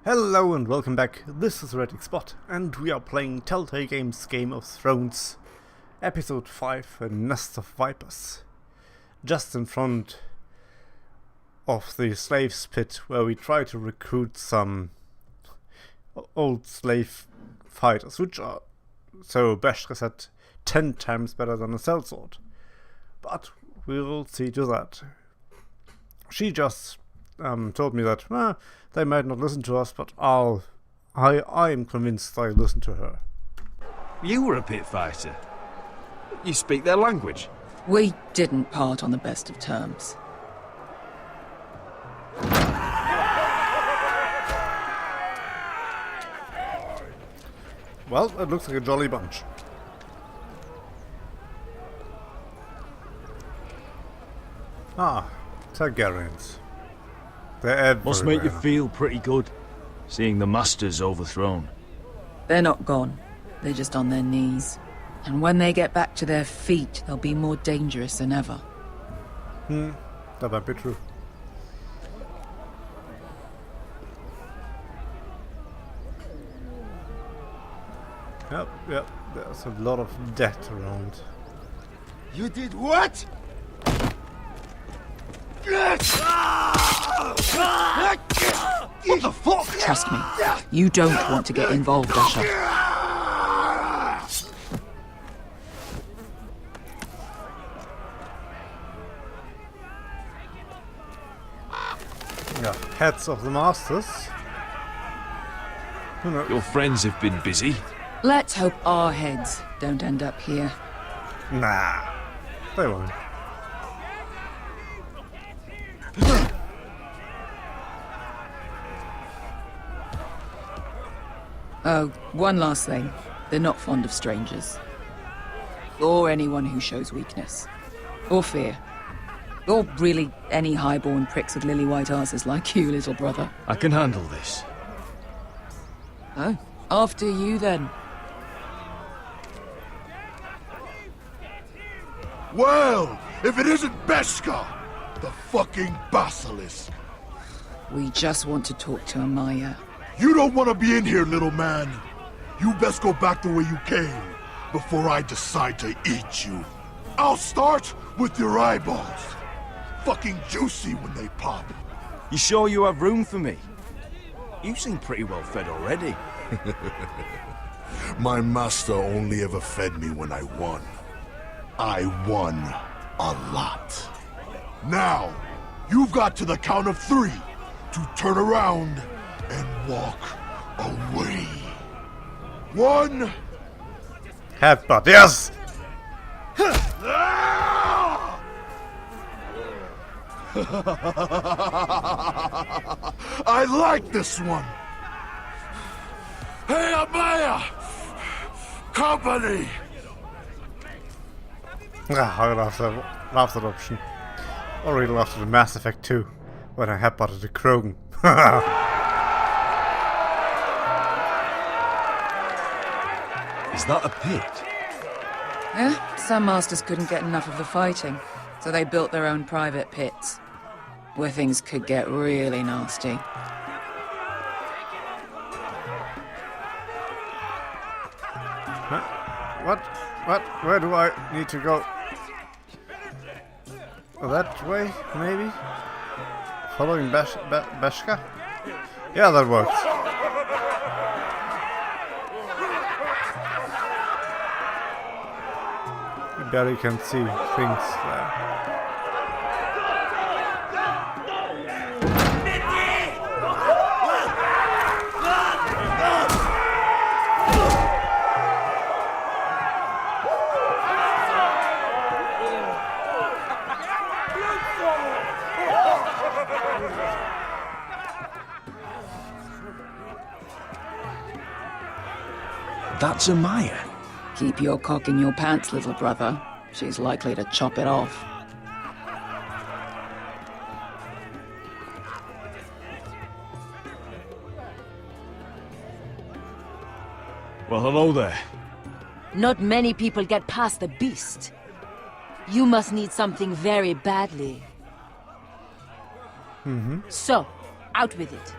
Hello and welcome back, this is TheHereticSpot, and we are playing Telltale Games Game of Thrones, Episode 5, A Nest of Vipers. Just in front of the slaves pit, where we try to recruit some old slave fighters, which are, so Beshka said, 10 times better than a sellsword. But we'll see to that. She just told me that they might not listen to us, but I am convinced I listen to her. You were a pit fighter. You speak their language. We didn't part on the best of terms. Well, it looks like a jolly bunch. Ah, Targaryens. They're everywhere. Must make you feel pretty good, seeing the masters overthrown. They're not gone. They're just on their knees. And when they get back to their feet, they'll be more dangerous than ever. That might be true. Yep, there's a lot of death around. You did what? What the fuck? Trust me, you don't want to get involved, Usher. Yeah, heads of the masters. Who knows? Your friends have been busy. Let's hope our heads don't end up here. Nah, they won't. Oh, one last thing. They're not fond of strangers. Or anyone who shows weakness. Or fear. Or really any highborn pricks with lily-white asses like you, little brother. I can handle this. Oh, after you then. Well, if it isn't Beshka, the fucking basilisk. We just want to talk to Amaya. You don't want to be in here, little man. You best go back the way you came before I decide to eat you. I'll start with your eyeballs. Fucking juicy when they pop. You sure you have room for me? You seem pretty well fed already. My master only ever fed me when I won. I won a lot. Now, you've got to the count of 3 to turn around and walk away. 1. Headbutt, yes! I like this one. Hey, Amaya! Company! I love that option. Already loved the Mass Effect 2 when I headbutted the Krogan. Is that a pit? Yeah, some masters couldn't get enough of the fighting, so they built their own private pits, where things could get really nasty. What? Where do I need to go? That way, maybe? Following Beshka? Yeah, that works. You barely can see things there. That's Amaya. Keep your cock in your pants, little brother. She's likely to chop it off. Well, hello there. Not many people get past the beast. You must need something very badly. So, out with it.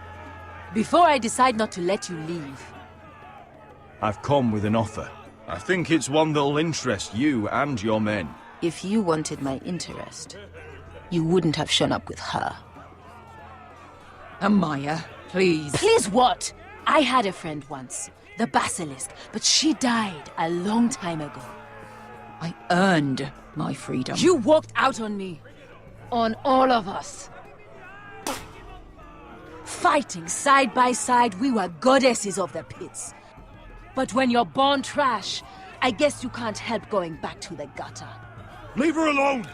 before I decide not to let you leave. I've come with an offer. I think it's one that'll interest you and your men. If you wanted my interest, you wouldn't have shown up with her. Amaya, please. Please what? I had a friend once, the Basilisk, but she died a long time ago. I earned my freedom. You walked out on me. On all of us. Fighting side by side, we were goddesses of the pits. But when you're born trash, I guess you can't help going back to the gutter. Leave her alone!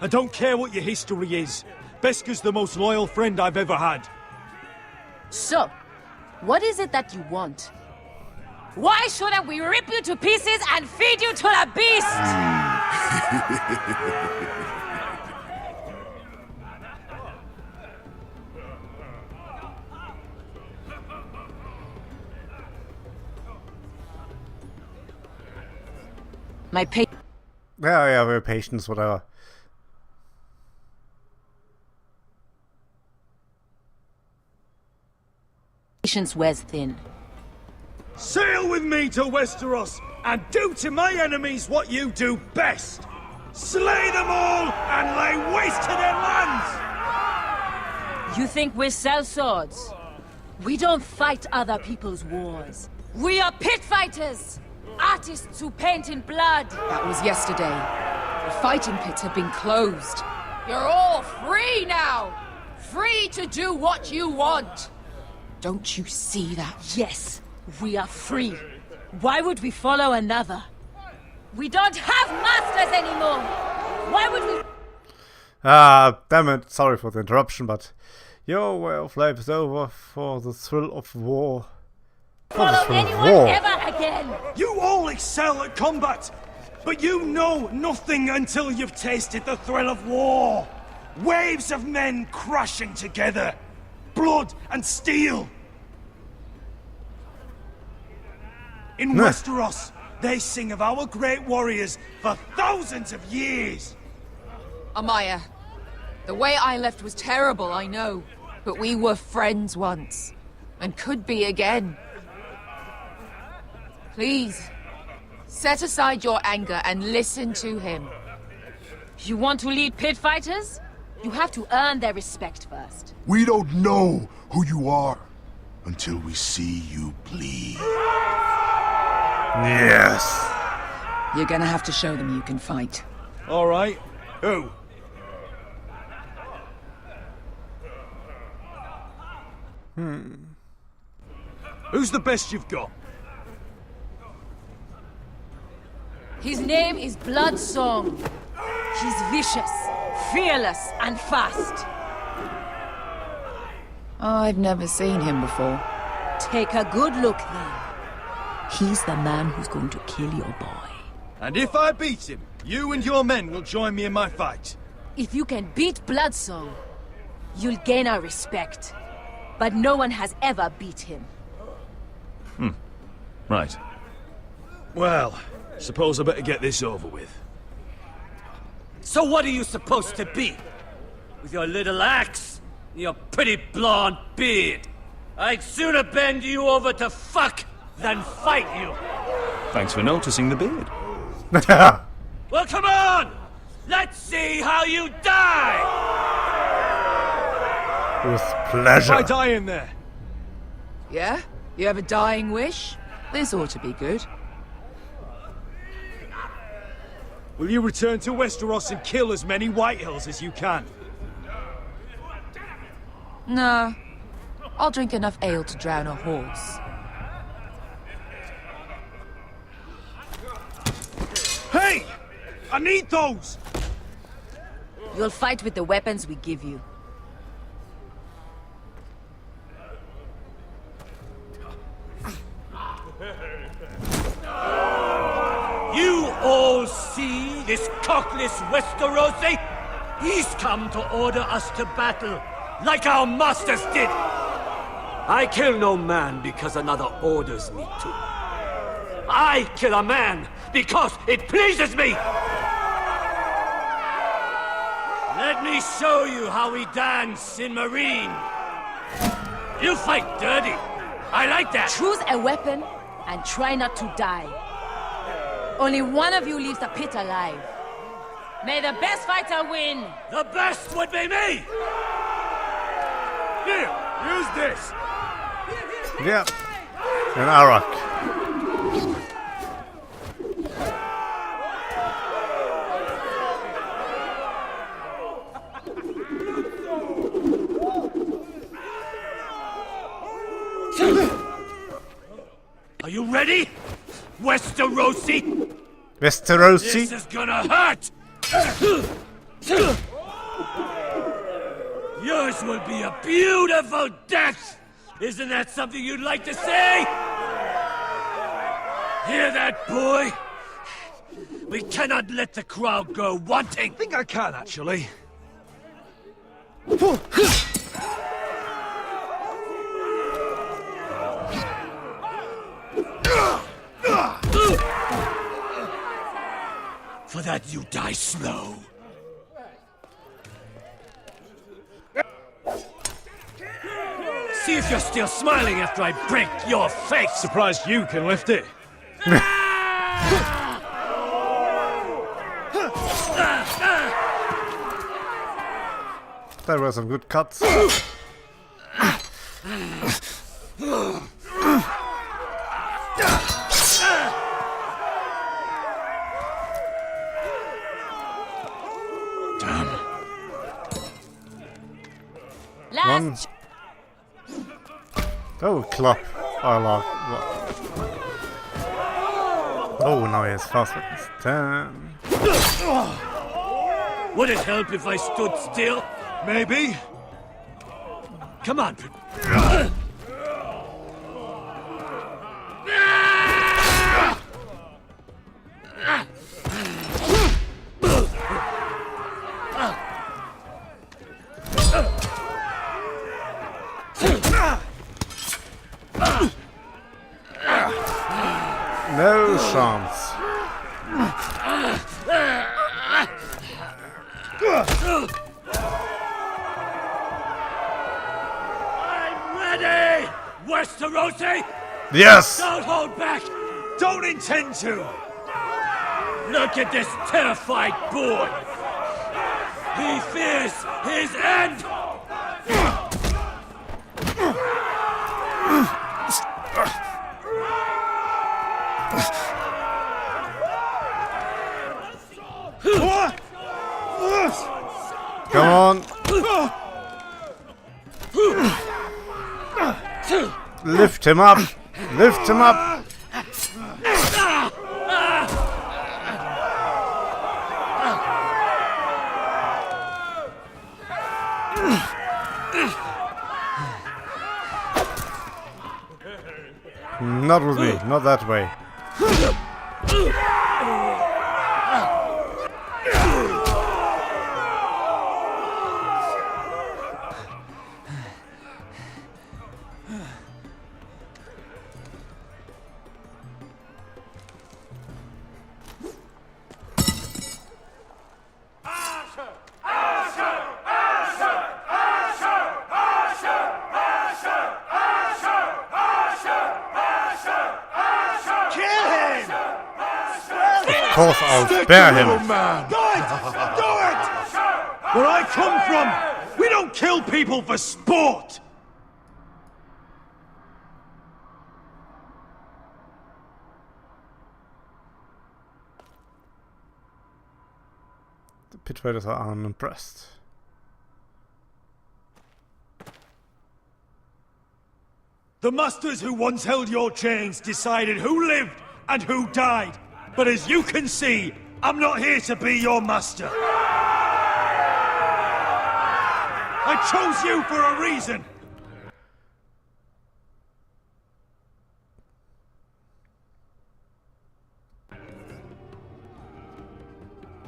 I don't care what your history is. Beskha's the most loyal friend I've ever had. So, what is it that you want? Why shouldn't we rip you to pieces and feed you to the beast? My Yeah, very patience, whatever. patience wears thin. Sail with me to Westeros and do to my enemies what you do best. Slay them all and lay waste to their lands! You think we sell swords? We don't fight other people's wars. We are pit fighters! Artists who paint in blood! That was yesterday. The fighting pits have been closed. You're all free now! Free to do what you want! Don't you see that? Yes, we are free. Why would we follow another? We don't have masters anymore! Why would we... Damn it, sorry for the interruption, but your way of life is over for the thrill of war. follow anyone ever again! You all excel at combat, but you know nothing until you've tasted the thrill of war. Waves of men crashing together. Blood and steel. In Westeros, they sing of our great warriors for thousands of years. Amaya, the way I left was terrible, I know. But we were friends once. And could be again. Please, set aside your anger and listen to him. You want to lead pit fighters? You have to earn their respect first. We don't know who you are until we see you bleed. Yes. You're gonna have to show them you can fight. All right. Who? Who's the best you've got? His name is Bloodsong. He's vicious, fearless, and fast. I've never seen him before. Take a good look then. He's the man who's going to kill your boy. And if I beat him, you and your men will join me in my fight. If you can beat Bloodsong, you'll gain our respect. But no one has ever beat him. Right. Well, suppose I better get this over with. So what are you supposed to be? With your little axe and your pretty blonde beard? I'd sooner bend you over to fuck than fight you. Thanks for noticing the beard. Well, come on! Let's see how you die! With pleasure. I die in there. Yeah? You have a dying wish? This ought to be good. Will you return to Westeros and kill as many Whitehills as you can? No. I'll drink enough ale to drown a horse. Hey! I need those! You'll fight with the weapons we give you. You all see this cockless Westerosi? He's come to order us to battle, like our masters did. I kill no man because another orders me to. I kill a man because it pleases me! Let me show you how we dance in Marine. You You fight dirty. I like that. Choose a weapon and try not to die. Only one of you leaves the pit alive. May the best fighter win. The best would be me. Here, use this. Yeah. An Arak. Are you ready? Westerosi? Westerosi? This is gonna hurt! Yours will be a beautiful death! Isn't that something you'd like to say? Hear that, boy? We cannot let the crowd go wanting! I think I can, actually. For that you die slow. See if you're still smiling after I break your face! Surprised you can lift it. There were some good cuts. One. Oh, Klopp. Oh, now he has fast weapons. 10. Would it help if I stood still? Maybe. Come on. No chance. I'm ready! Westerosi! Yes! Don't hold back! Don't intend to! Look at this terrified boy! He fears his end! Come on. Lift him up. Lift him up. Not with me. Not that way. Of course I'll spare him. Man. Do it! Do it! Where I come from, we don't kill people for sport! The pit raiders are unimpressed. The masters who once held your chains decided who lived and who died. But as you can see, I'm not here to be your master. I chose you for a reason.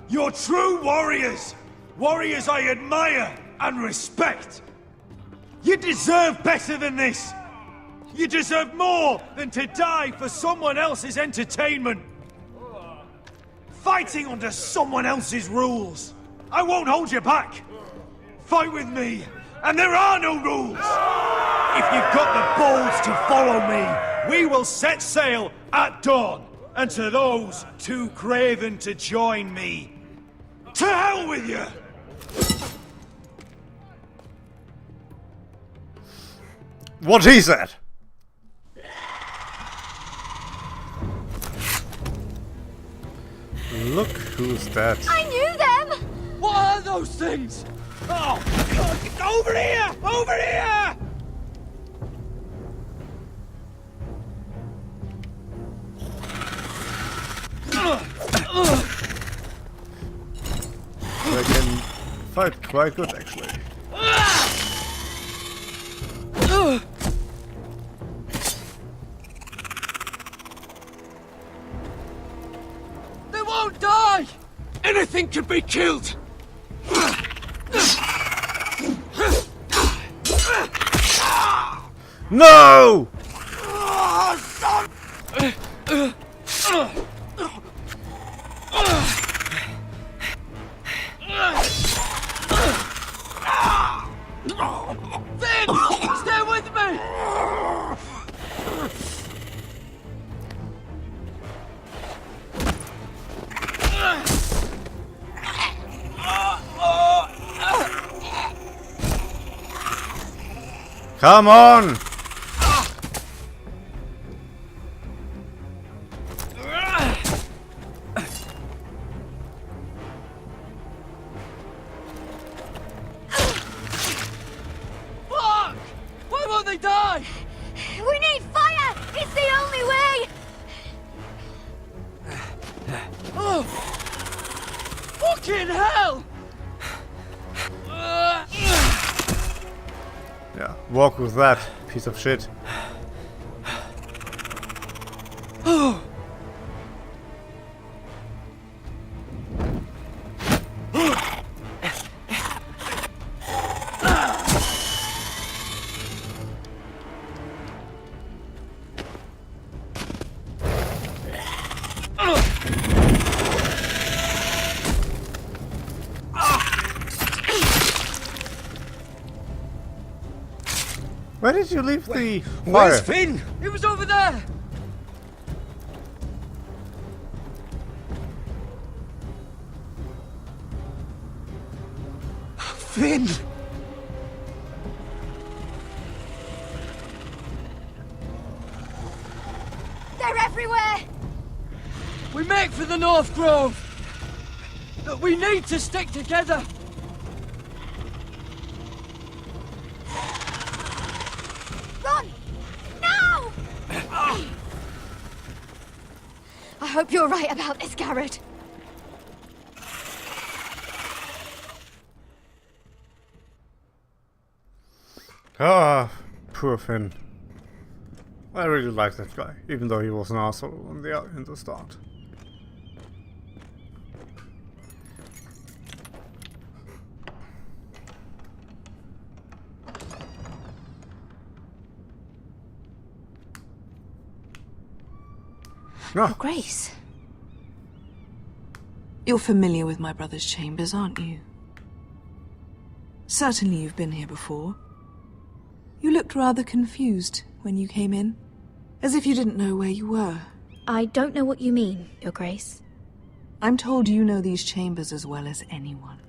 You're true warriors. Warriors I admire and respect. You deserve better than this. You deserve more than to die for someone else's entertainment. Fighting under someone else's rules. I won't hold you back. Fight with me, and there are no rules. If you've got the balls to follow me, we will set sail at dawn. And to those too craven to join me, to hell with you! What he said! Look who's that. I knew them! What are those things? Oh, God, over here! Over here! They can fight quite good, actually. They won't die! Anything can be killed! No! Finn! Stay with me! Come on! Fuck! Why won't they die? We need fire! It's the only way! Oh! Fucking hell! Yeah, walk with that, piece of shit. Where did you leave the Where's fire? Finn? It was over there! Finn! They're everywhere! We make for the North Grove! But we need to stick together! Run! Now! I hope you're right about this, Garrett. Ah, poor Finn. I really like that guy, even though he was an asshole in the start. Your Grace. You're familiar with my brother's chambers, aren't you? Certainly you've been here before. You looked rather confused when you came in, as if you didn't know where you were. I don't know what you mean, Your Grace. I'm told you know these chambers as well as anyone.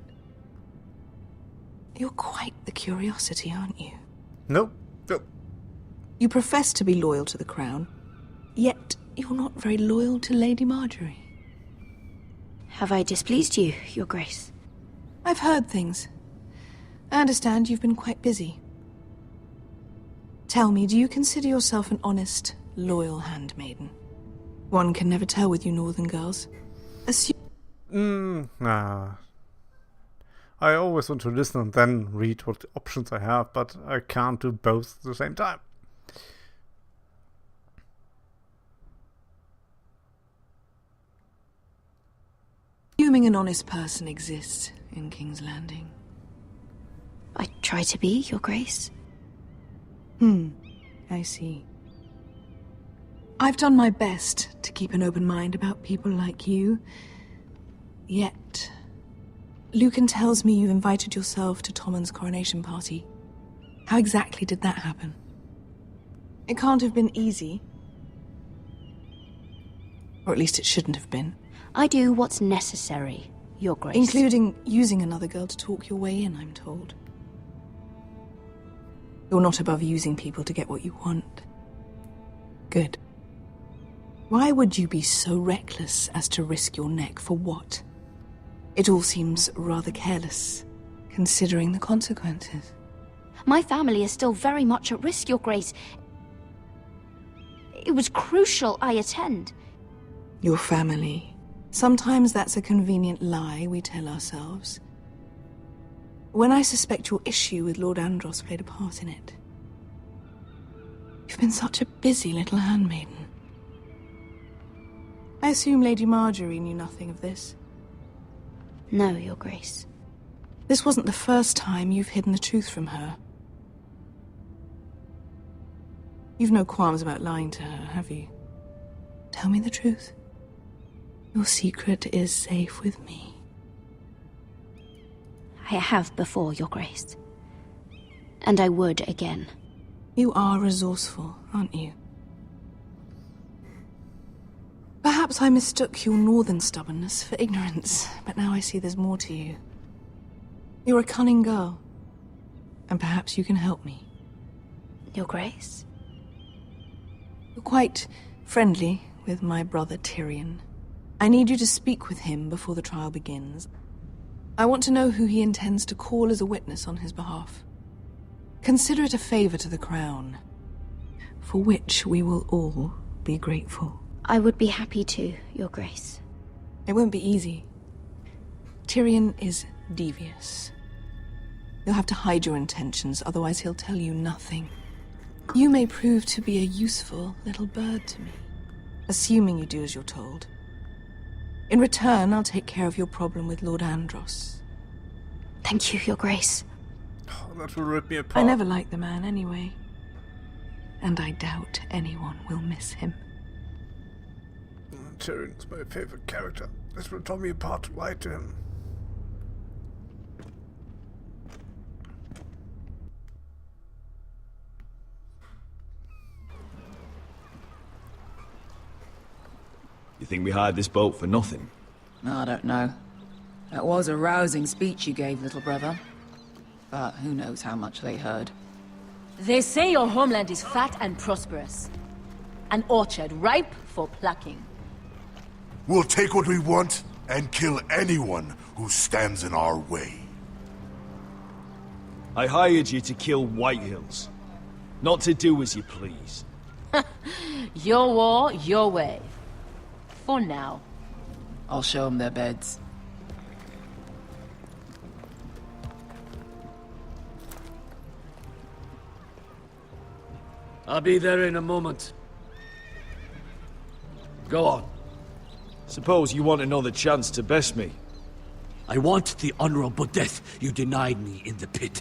You're quite the curiosity, aren't you? Nope. Nope. You profess to be loyal to the crown, yet you're not very loyal to Lady Margaery. Have I displeased you, Your Grace? I've heard things. I understand you've been quite busy. Tell me, do you consider yourself an honest, loyal handmaiden? One can never tell with you northern girls. Nah. I always want to listen and then read what options I have, but I can't do both at the same time. Assuming an honest person exists in King's Landing. I try to be, Your Grace. I see. I've done my best to keep an open mind about people like you. Yet, Lucan tells me you invited yourself to Tommen's coronation party. How exactly did that happen? It can't have been easy. Or at least it shouldn't have been. I do what's necessary, Your Grace. Including using another girl to talk your way in, I'm told. You're not above using people to get what you want. Good. Why would you be so reckless as to risk your neck for what? It all seems rather careless, considering the consequences. My family is still very much at risk, Your Grace. It was crucial I attend. Your family. Sometimes that's a convenient lie we tell ourselves. When I suspect your issue with Lord Andros played a part in it. You've been such a busy little handmaiden. I assume Lady Margaery knew nothing of this. No, Your Grace. This wasn't the first time you've hidden the truth from her. You've no qualms about lying to her, have you? Tell me the truth. Your secret is safe with me. I have before, Your Grace. And I would again. You are resourceful, aren't you? Perhaps I mistook your northern stubbornness for ignorance, but now I see there's more to you. You're a cunning girl, and perhaps you can help me. Your Grace? You're quite friendly with my brother Tyrion. I need you to speak with him before the trial begins. I want to know who he intends to call as a witness on his behalf. Consider it a favor to the crown, for which we will all be grateful. I would be happy to, Your Grace. It won't be easy. Tyrion is devious. You'll have to hide your intentions, otherwise he'll tell you nothing. You may prove to be a useful little bird to me, assuming you do as you're told. In return, I'll take care of your problem with Lord Andros. Thank you, Your Grace. Oh, that will rip me apart. I never liked the man anyway. And I doubt anyone will miss him. Tyrion's my favorite character. This will tear me apart to lie to him. You think we hired this boat for nothing? I don't know. That was a rousing speech you gave, little brother. But who knows how much they heard. They say your homeland is fat and prosperous. An orchard ripe for plucking. We'll take what we want and kill anyone who stands in our way. I hired you to kill Whitehills, not to do as you please. Your war, your way. For now. I'll show them their beds. I'll be there in a moment. Go on. Suppose you want another chance to best me. I want the honorable death you denied me in the pit.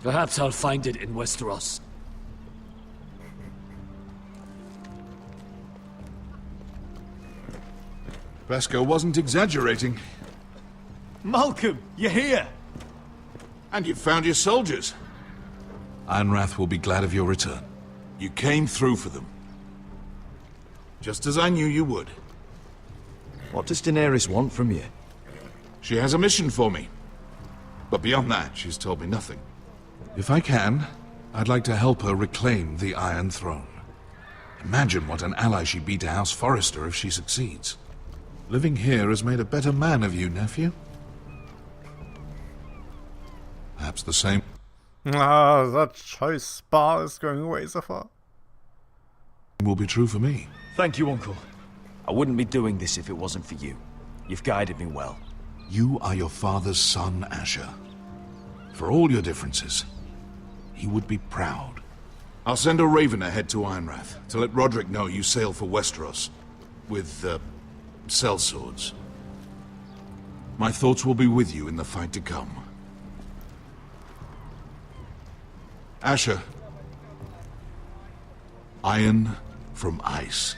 Perhaps I'll find it in Westeros. Vesco wasn't exaggerating. Malcolm, you're here! And you found your soldiers. Ironrath will be glad of your return. You came through for them. Just as I knew you would. What does Daenerys want from you? She has a mission for me. But beyond that, she's told me nothing. If I can, I'd like to help her reclaim the Iron Throne. Imagine what an ally she'd be to House Forrester if she succeeds. Living here has made a better man of you, nephew. Perhaps the same. Ah, that choice spa is going away so far. Will be true for me. Thank you, Uncle. I wouldn't be doing this if it wasn't for you. You've guided me well. You are your father's son, Asher. For all your differences, he would be proud. I'll send a raven ahead to Ironrath to let Roderick know you sail for Westeros. With, sellswords. My thoughts will be with you in the fight to come. Asher. Iron from ice.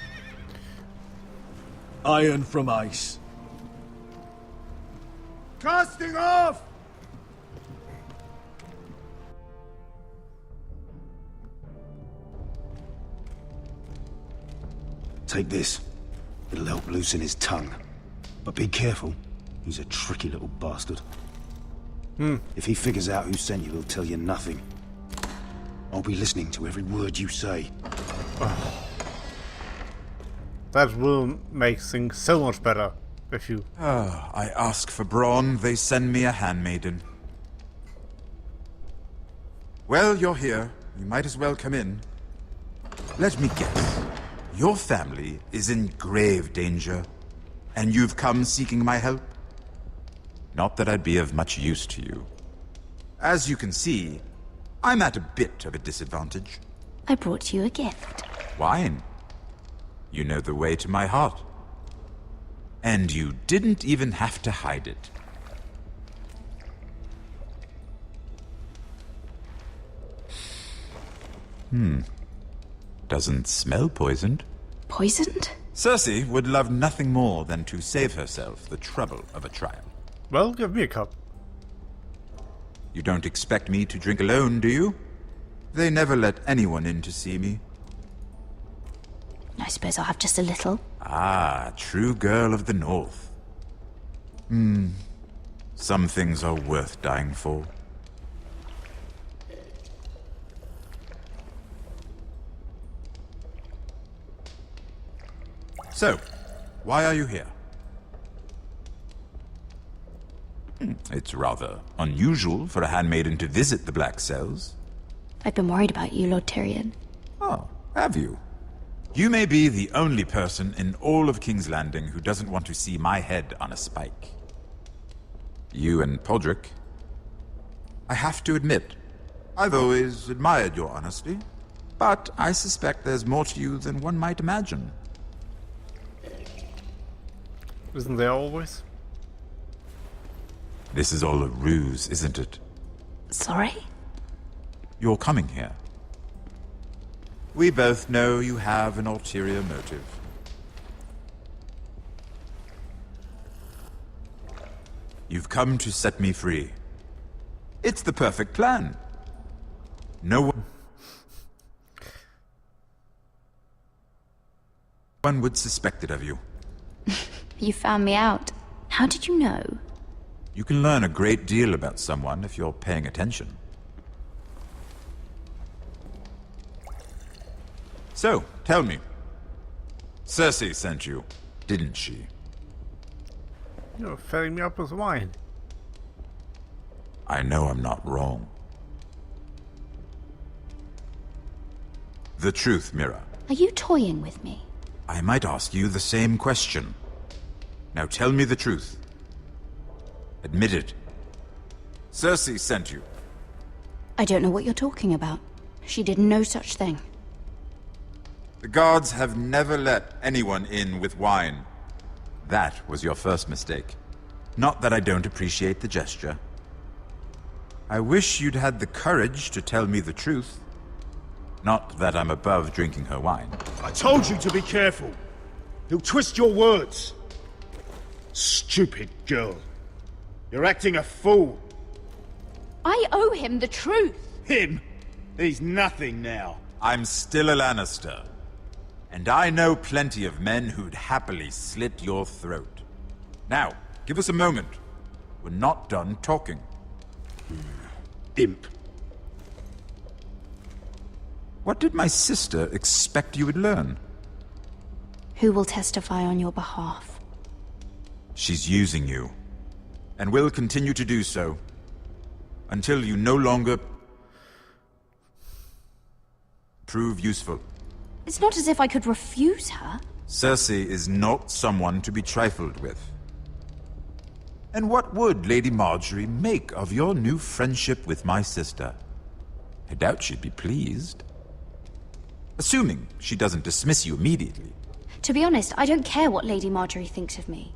Iron from ice. Casting off! Take this. It'll help loosen his tongue. But be careful. He's a tricky little bastard. If he figures out who sent you, he'll tell you nothing. I'll be listening to every word you say. That will make things so much better if you... I ask for brawn, they send me a handmaiden. Well, you're here. You might as well come in. Let me guess. Your family is in grave danger, and you've come seeking my help? Not that I'd be of much use to you. As you can see, I'm at a bit of a disadvantage. I brought you a gift. Wine. You know the way to my heart. And you didn't even have to hide it. Doesn't smell poisoned. Poisoned? Cersei would love nothing more than to save herself the trouble of a trial. Well, give me a cup. You don't expect me to drink alone, do you? They never let anyone in to see me. I suppose I'll have just a little. Ah, true girl of the North. Some things are worth dying for. So, why are you here? It's rather unusual for a handmaiden to visit the Black Cells. I've been worried about you, Lord Tyrion. Oh, have you? You may be the only person in all of King's Landing who doesn't want to see my head on a spike. You and Podrick. I have to admit, I've always admired your honesty, but I suspect there's more to you than one might imagine. Isn't there always? This is all a ruse, isn't it? Sorry? You're coming here. We both know you have an ulterior motive. You've come to set me free. It's the perfect plan. No one would suspect it of you. You found me out. How did you know? You can learn a great deal about someone if you're paying attention. So, tell me. Cersei sent you, didn't she? You're filling me up with wine. I know I'm not wrong. The truth, Mira. Are you toying with me? I might ask you the same question. Now tell me the truth. Admit it. Cersei sent you. I don't know what you're talking about. She did no such thing. The guards have never let anyone in with wine. That was your first mistake. Not that I don't appreciate the gesture. I wish you'd had the courage to tell me the truth. Not that I'm above drinking her wine. I told you to be careful. He'll twist your words. Stupid girl. You're acting a fool. I owe him the truth. Him? He's nothing now. I'm still a Lannister. And I know plenty of men who'd happily slit your throat. Now, give us a moment. We're not done talking. Imp. What did my sister expect you would learn? Who will testify on your behalf? She's using you. And will continue to do so. Until you no longer prove useful. It's not as if I could refuse her. Cersei is not someone to be trifled with. And what would Lady Margaery make of your new friendship with my sister? I doubt she'd be pleased. Assuming she doesn't dismiss you immediately. To be honest, I don't care what Lady Margaery thinks of me.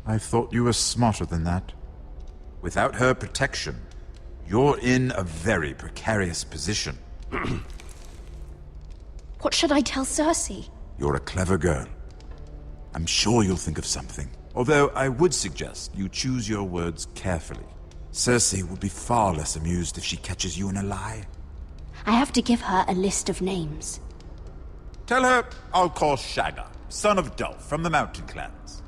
I thought you were smarter than that. Without her protection, you're in a very precarious position. What should I tell Cersei? You're a clever girl. I'm sure you'll think of something. Although I would suggest you choose your words carefully. Cersei will be far less amused if she catches you in a lie. I have to give her a list of names. Tell her I'll call Shagga, son of Dolph, from the mountain clans.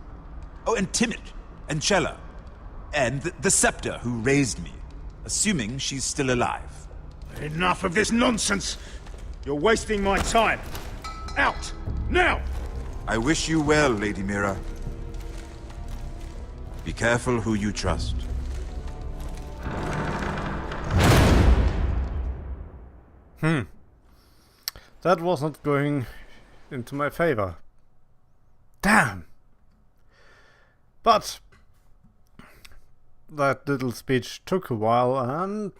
Oh, and Timid, and Chella, and the Scepter who raised me, assuming she's still alive. Enough of this nonsense! You're wasting my time! Out! Now! I wish you well, Lady Mira. Be careful who you trust. That was not going into my favor. Damn! But that little speech took a while and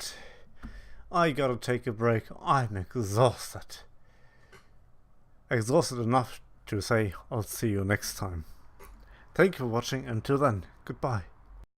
I gotta take a break. I'm exhausted. Exhausted enough to say I'll see you next time. Thank you for watching. Until then, goodbye.